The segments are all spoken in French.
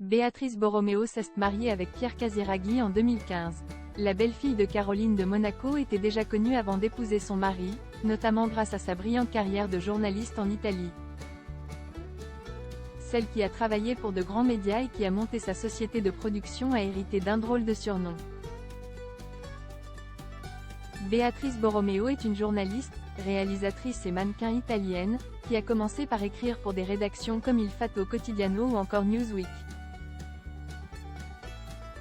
Béatrice Borroméo s'est mariée avec Pierre Casiraghi en 2015. La belle-fille de Caroline de Monaco était déjà connue avant d'épouser son mari, notamment grâce à sa brillante carrière de journaliste en Italie. Celle qui a travaillé pour de grands médias et qui a monté sa société de production a hérité d'un drôle de surnom. Béatrice Borroméo est une journaliste, réalisatrice et mannequin italienne, qui a commencé par écrire pour des rédactions comme Il Fatto Quotidiano ou encore Newsweek.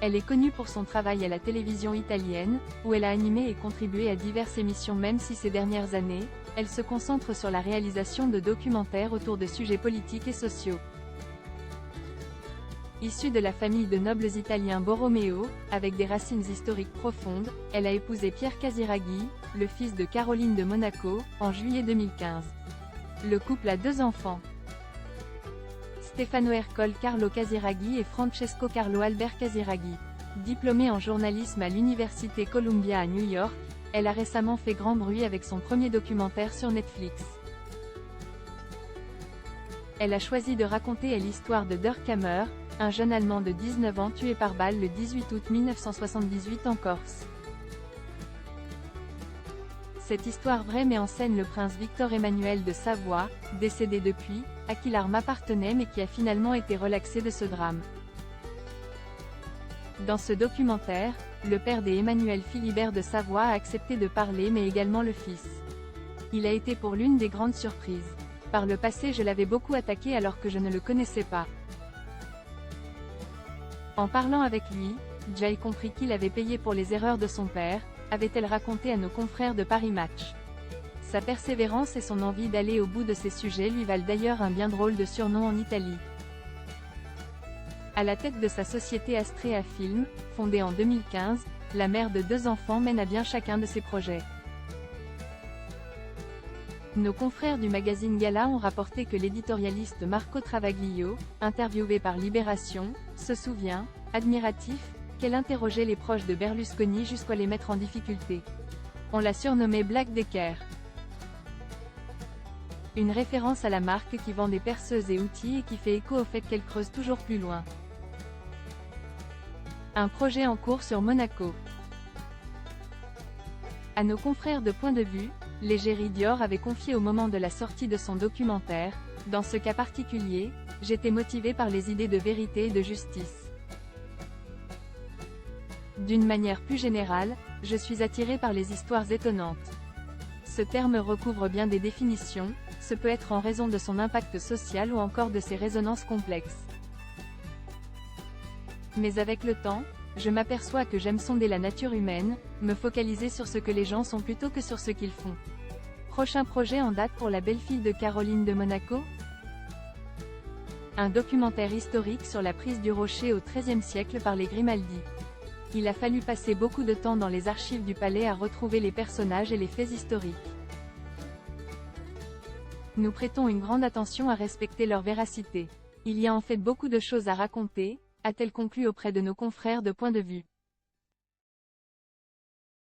Elle est connue pour son travail à la télévision italienne, où elle a animé et contribué à diverses émissions même si ces dernières années, elle se concentre sur la réalisation de documentaires autour de sujets politiques et sociaux. Issue de la famille de nobles italiens Borroméo, avec des racines historiques profondes, elle a épousé Pierre Casiraghi, le fils de Caroline de Monaco, en juillet 2015. Le couple a 2 enfants. Stefano Ercole Carlo Casiraghi et Francesco Carlo Albert Casiraghi. Diplômée en journalisme à l'Université Columbia à New York, elle a récemment fait grand bruit avec son premier documentaire sur Netflix. Elle a choisi de raconter l'histoire de Dirk Hammer, un jeune Allemand de 19 ans tué par balle le 18 août 1978 en Corse. Cette histoire vraie met en scène le prince Victor Emmanuel de Savoie, décédé depuis, à qui l'arme appartenait mais qui a finalement été relaxé de ce drame. Dans ce documentaire, le père d'Emmanuel Philibert de Savoie a accepté de parler mais également le fils. Il a été pour l'une des grandes surprises. Par le passé je l'avais beaucoup attaqué alors que je ne le connaissais pas. En parlant avec lui, j'ai compris qu'il avait payé pour les erreurs de son père, avait-elle raconté à nos confrères de Paris Match. Sa persévérance et son envie d'aller au bout de ces sujets lui valent d'ailleurs un bien drôle de surnom en Italie. À la tête de sa société Astrea Film, fondée en 2015, la mère de 2 enfants mène à bien chacun de ses projets. Nos confrères du magazine Gala ont rapporté que l'éditorialiste Marco Travaglio, interviewé par Libération, se souvient, admiratif, qu'elle interrogeait les proches de Berlusconi jusqu'à les mettre en difficulté. On l'a surnommé Black Decker. Une référence à la marque qui vend des perceuses et outils et qui fait écho au fait qu'elle creuse toujours plus loin. Un projet en cours sur Monaco. À nos confrères de Point de Vue, l'égérie Dior avait confié au moment de la sortie de son documentaire, « Dans ce cas particulier, j'étais motivé par les idées de vérité et de justice. D'une manière plus générale, je suis attiré par les histoires étonnantes. Ce terme recouvre bien des définitions, ce peut être en raison de son impact social ou encore de ses résonances complexes. Mais avec le temps, je m'aperçois que j'aime sonder la nature humaine, me focaliser sur ce que les gens sont plutôt que sur ce qu'ils font. » Prochain projet en date pour la belle-fille de Caroline de Monaco? Un documentaire historique sur la prise du rocher au XIIIe siècle par les Grimaldi. Il a fallu passer beaucoup de temps dans les archives du palais à retrouver les personnages et les faits historiques. Nous prêtons une grande attention à respecter leur véracité. Il y a en fait beaucoup de choses à raconter, a-t-elle conclu auprès de nos confrères de Point de Vue.